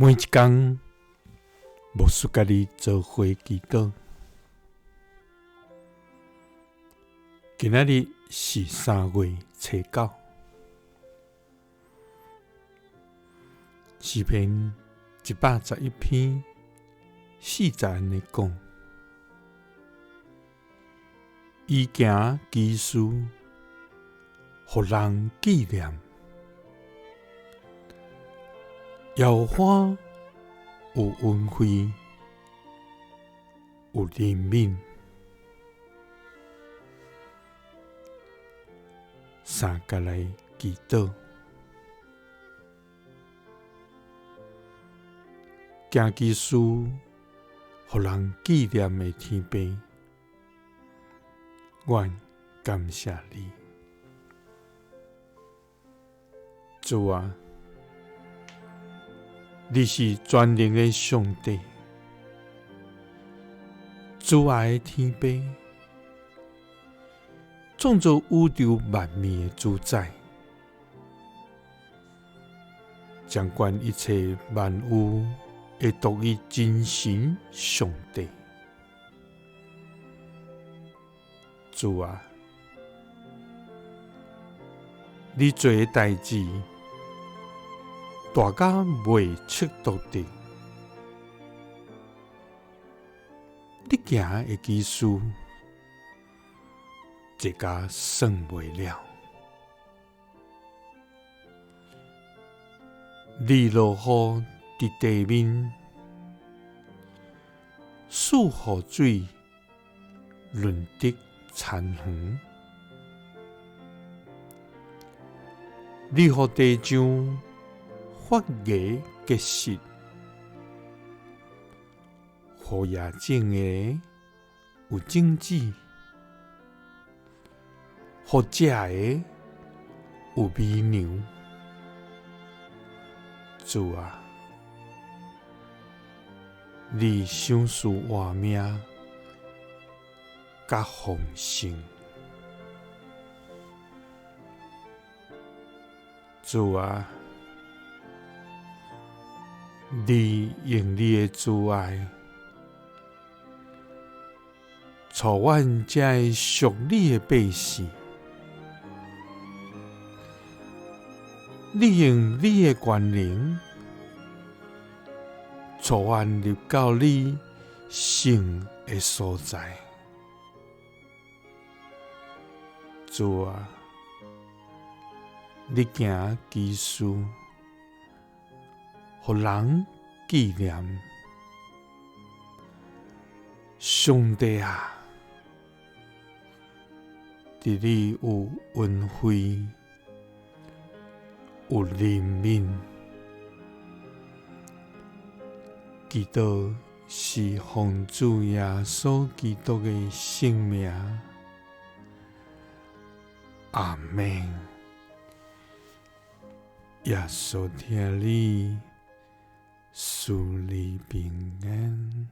每一天，牧师甲你做伙祈祷。今仔日是3月初9，诗篇111篇4节安尼讲：伊行其事，互人纪念。耶和华有恩惠，有怜悯。三甲来祈祷，行其事，互人纪念的天父，愿感谢你，主啊！你是全能的上帝，慈爱的天父，创造宇宙万物的主宰，掌管一切万物的独一真神上帝。主啊，你做的代志大甲未测度的，你行的其事一家算袂了。你落雨伫地面，使雨水润得田园。你予地上发芽结实，予野种的有种子，予食的有美牛。主啊，你赏赐活命甲丰盛。主啊，你用你的慈爱，赐阮这个属你的百姓。你用你的权能，赐阮入到你圣的所在。主啊，你行其事，互人纪念。上帝啊，伫你有恩惠，有怜悯。祈禱是奉主耶穌基督的聖名。阿們。耶穌聽你，賜你平安。